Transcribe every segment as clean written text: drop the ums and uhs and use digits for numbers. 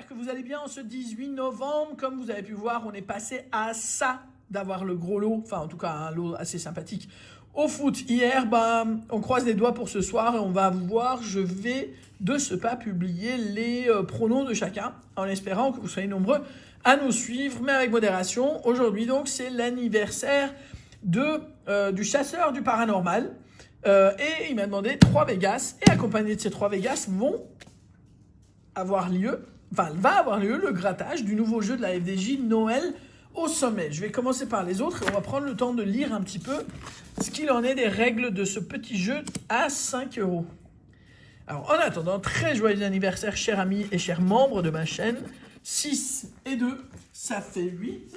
que vous allez bien en ce 18 novembre. Comme vous avez pu voir, on est passé à ça d'avoir le gros lot, enfin en tout cas un lot assez sympathique au foot hier. On croise les doigts pour ce soir et on va voir, je vais de ce pas publier les pronos de chacun en espérant que vous soyez nombreux à nous suivre, mais avec modération. Aujourd'hui donc c'est l'anniversaire du chasseur du paranormal et il m'a demandé 3 Vegas et accompagné de ces 3 Vegas va avoir lieu le grattage du nouveau jeu de la FDJ Noël au sommet. Je vais commencer par les autres et on va prendre le temps de lire un petit peu ce qu'il en est des règles de ce petit jeu à 5 €. Alors en attendant, très joyeux anniversaire chers amis et chers membres de ma chaîne. 6 et 2, ça fait 8.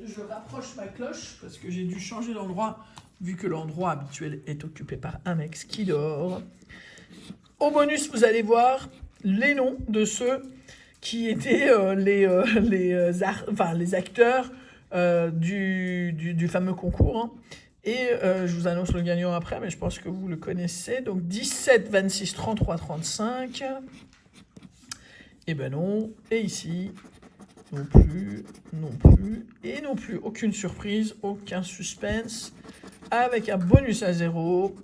Je rapproche ma cloche parce que j'ai dû changer d'endroit vu que l'endroit habituel est occupé par un mec qui dort. Au bonus, vous allez voir les noms de ceux qui étaient les acteurs du fameux concours. Hein. Et je vous annonce le gagnant après, mais je pense que vous le connaissez. Donc 17, 26, 33, 35. Et ben non. Et ici, non plus, non plus, et non plus. Aucune surprise, aucun suspense. Avec un bonus à 0.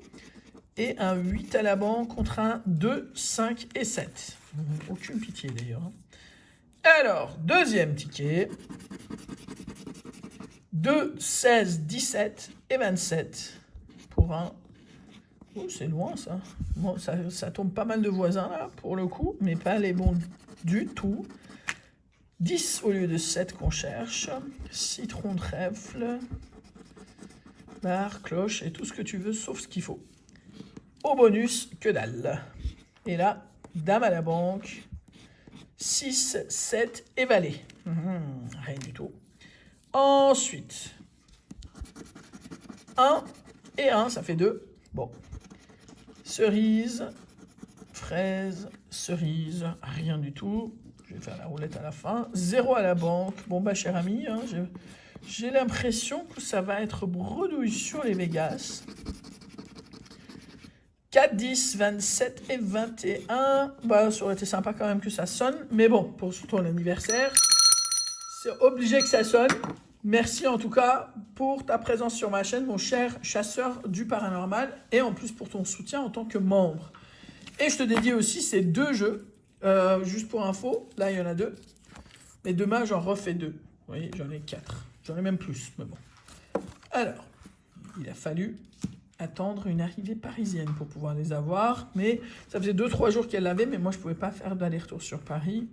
Et un 8 à la banque contre un 2, 5 et 7. Aucune pitié d'ailleurs. Alors, deuxième ticket. 2, 16, 17 et 27 pour un... Oh, c'est loin ça. Bon, ça tombe pas mal de voisins là pour le coup, mais pas les bons du tout. 10 au lieu de 7 qu'on cherche. Citron, trèfle, barre, cloche et tout ce que tu veux sauf ce qu'il faut. Au bonus, que dalle. Et là, dame à la banque. 6, 7 et valet. Rien du tout. Ensuite, 1 et 1, ça fait 2. Bon. Cerise, fraise, cerise, rien du tout. Je vais faire la roulette à la fin. 0 à la banque. Bon, cher ami, hein, j'ai l'impression que ça va être bredouille sur les Vegas. 4, 10, 27 et 21. Ça aurait été sympa quand même que ça sonne. Mais bon, pour ton anniversaire, c'est obligé que ça sonne. Merci en tout cas pour ta présence sur ma chaîne, mon cher chasseur du paranormal. Et en plus pour ton soutien en tant que membre. Et je te dédie aussi ces 2 jeux. Juste pour info, là il y en a 2. Mais demain j'en refais 2. Vous voyez, j'en ai 4. J'en ai même plus, mais bon. Alors, il a fallu attendre une arrivée parisienne pour pouvoir les avoir, mais ça faisait 2-3 jours qu'elle l'avait, mais moi je pouvais pas faire d'aller-retour sur Paris.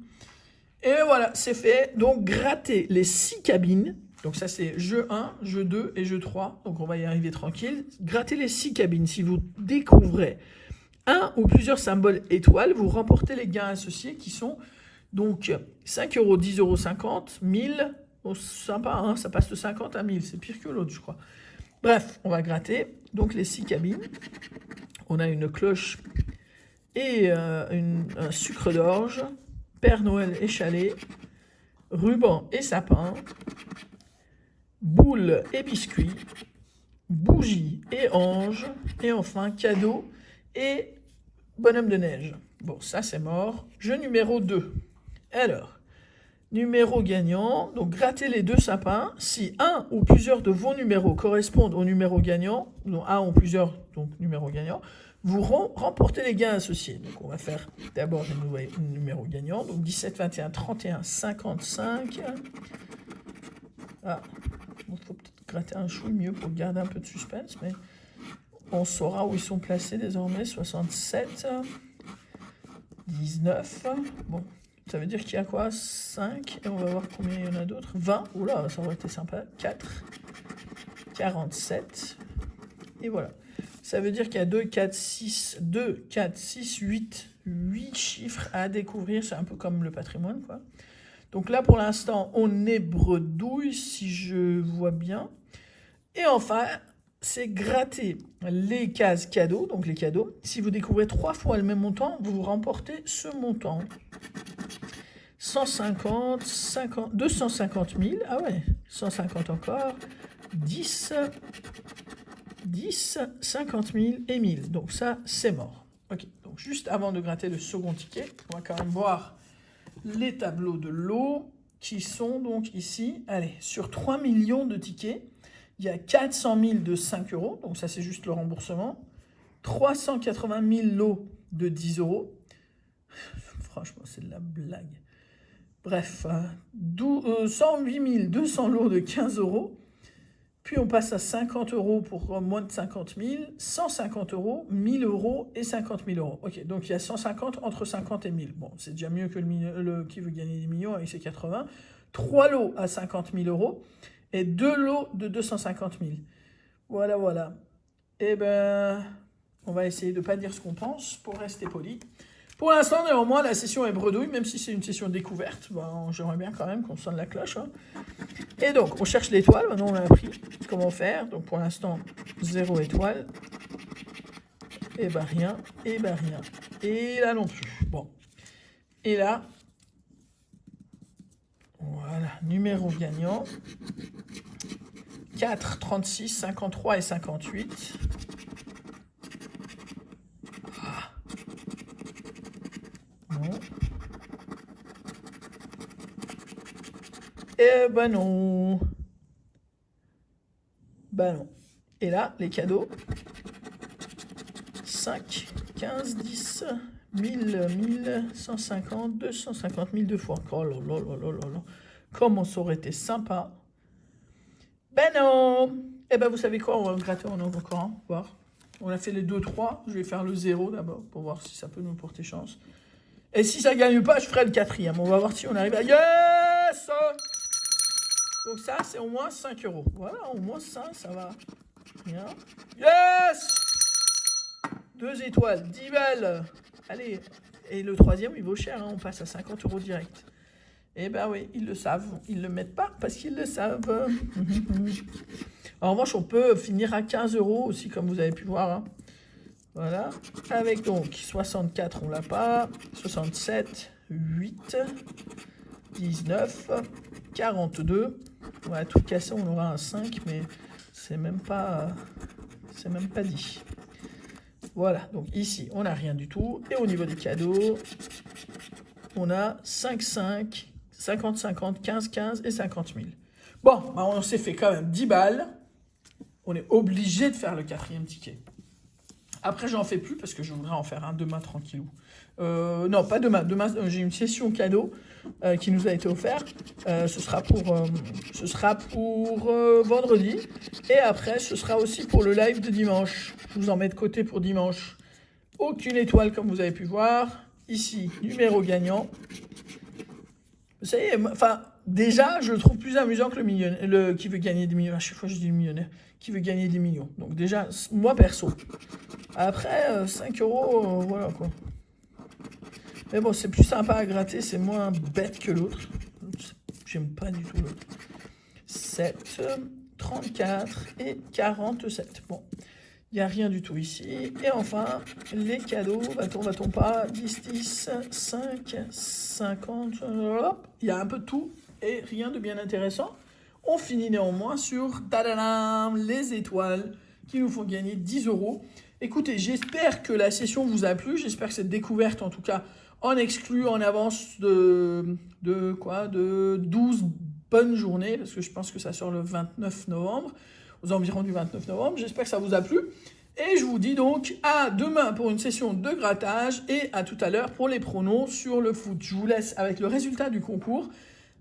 Et voilà, c'est fait. Donc gratter les 6 cabines, donc ça c'est jeu 1, jeu 2 et jeu 3, donc on va y arriver tranquille. Gratter les 6 cabines, si vous découvrez un ou plusieurs symboles étoiles, vous remportez les gains associés qui sont donc 5 €, 10 €, 50, 1000, oh, sympa, hein, ça passe de 50 à 1000, c'est pire que l'autre je crois. Bref, on va gratter donc les 6 cabines. On a une cloche et un sucre d'orge, Père Noël et chalet, ruban et sapin, boule et biscuits, bougie et ange, et enfin cadeau et bonhomme de neige. Bon, ça c'est mort. Jeu numéro 2. Alors, numéro gagnant, donc grattez les 2 sapins. Si un ou plusieurs de vos numéros correspondent au numéro gagnant, donc un ou plusieurs donc numéros gagnants, vous remportez les gains associés. Donc on va faire d'abord les numéros gagnants. Donc 17, 21, 31, 55. Ah, il faut peut-être gratter un chouille mieux pour garder un peu de suspense, mais on saura où ils sont placés désormais. 67, 19. Bon. Ça veut dire qu'il y a quoi 5, et on va voir combien il y en a d'autres. 20, oula, ça aurait été sympa. 4, 47, et voilà. Ça veut dire qu'il y a 2, 4, 6, 2, 4, 6, 8 chiffres à découvrir. C'est un peu comme le patrimoine, quoi. Donc là, pour l'instant, on est bredouille, si je vois bien. Et enfin, c'est gratter les cases cadeaux, donc les cadeaux. Si vous découvrez 3 fois le même montant, vous remportez ce montant. 150, 50, 250 000, ah ouais, 150 encore, 10, 50 000 et 1000. Donc ça, c'est mort. Ok, donc juste avant de gratter le second ticket, on va quand même voir les tableaux de lot qui sont donc ici. Allez, sur 3 millions de tickets, il y a 400 000 de 5 euros, donc ça c'est juste le remboursement. 380 000 lots de 10 euros. Franchement, c'est de la blague. Bref, 108 200 lots de 15 euros. Puis on passe à 50 euros pour moins de 50 000, 150 euros, 1000 euros et 50 000 euros. Ok, donc il y a 150 entre 50 et 1000. Bon, c'est déjà mieux que le qui veut gagner des millions avec ses 80. 3 lots à 50 000 euros et 2 lots de 250 000. Voilà, voilà. Eh ben, on va essayer de ne pas dire ce qu'on pense pour rester poli. Pour l'instant, néanmoins, la session est bredouille, même si c'est une session découverte. Ben, j'aimerais bien quand même qu'on sonne la cloche. Hein. Et donc, on cherche l'étoile. Maintenant, on a appris comment faire. Donc, pour l'instant, 0 étoile. Et ben rien, et ben rien. Et là non plus. Bon. Et là, voilà, numéro gagnant. 4, 36, 53 et 58. Non. Eh ben non. Ben non. Et là, les cadeaux. 5, 15, 10, 1000, 1000, 150, 250 000 deux fois. Oh là là là là là là. Comment ça aurait été sympa. Ben non. Eh ben vous savez quoi, on va gratter en encore un, voir. On a fait les 2, 3. Je vais faire le 0 d'abord pour voir si ça peut nous porter chance. Et si ça ne gagne pas, je ferai le 4e. On va voir si on arrive à... Yes! Donc ça, c'est au moins 5 euros. Voilà, au moins ça va. Bien. Yes! 2 étoiles, 10 balles. Allez. Et le 3e, il vaut cher. Hein. On passe à 50 euros direct. Eh ben oui, ils le savent. Ils ne le mettent pas parce qu'ils le savent. En revanche, on peut finir à 15 euros aussi, comme vous avez pu voir. Hein. Voilà. Avec donc 64, on l'a pas. 67, 8, 19, 42. On va tout casser, on aura un 5, mais c'est même pas dit. Voilà, donc ici, on n'a rien du tout. Et au niveau des cadeaux, on a 5, 5, 50, 50, 15, 15 et 50 000. Bon, bah on s'est fait quand même 10 balles. On est obligé de faire le 4e ticket. Après, j'en fais plus parce que je voudrais en faire un demain tranquillou. Non, pas demain. Demain, j'ai une session cadeau qui nous a été offerte. Ce sera pour vendredi. Et après, ce sera aussi pour le live de dimanche. Je vous en mets de côté pour dimanche. Aucune étoile, comme vous avez pu voir. Ici, numéro gagnant. Vous savez, enfin, déjà, je le trouve plus amusant que le millionnaire, qui veut gagner des millions. À chaque fois, je dis le millionnaire. Qui veut gagner des millions. Donc déjà, moi perso. Après, 5 euros, voilà quoi. Mais bon, c'est plus sympa à gratter, c'est moins bête que l'autre. J'aime pas du tout l'autre. 7, 34 et 47. Bon, il n'y a rien du tout ici. Et enfin, les cadeaux, va-t-on pas 10, 10, 5, 50, hop. Il y a un peu de tout et rien de bien intéressant. On finit néanmoins sur tadadam, les étoiles qui nous font gagner 10 euros. Écoutez, j'espère que la session vous a plu. J'espère que cette découverte, en tout cas, en exclut en avance de 12 bonnes journées, parce que je pense que ça sort le 29 novembre, aux environs du 29 novembre. J'espère que ça vous a plu. Et je vous dis donc à demain pour une session de grattage et à tout à l'heure pour les pronos sur le foot. Je vous laisse avec le résultat du concours.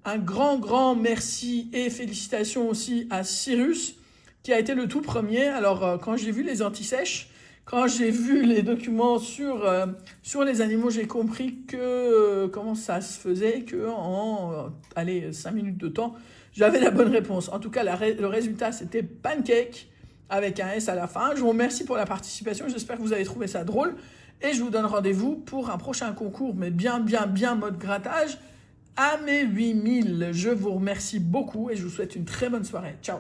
Un grand merci et félicitations aussi à Cyrus, qui a été le tout premier. Alors, quand j'ai vu les anti-sèches, quand j'ai vu les documents sur les animaux, j'ai compris que comment ça se faisait, que en 5 minutes de temps, j'avais la bonne réponse. En tout cas, le résultat, c'était Pancake, avec un S à la fin. Je vous remercie pour la participation. J'espère que vous avez trouvé ça drôle. Et je vous donne rendez-vous pour un prochain concours, mais bien mode grattage, à mes 8000. Je vous remercie beaucoup et je vous souhaite une très bonne soirée. Ciao.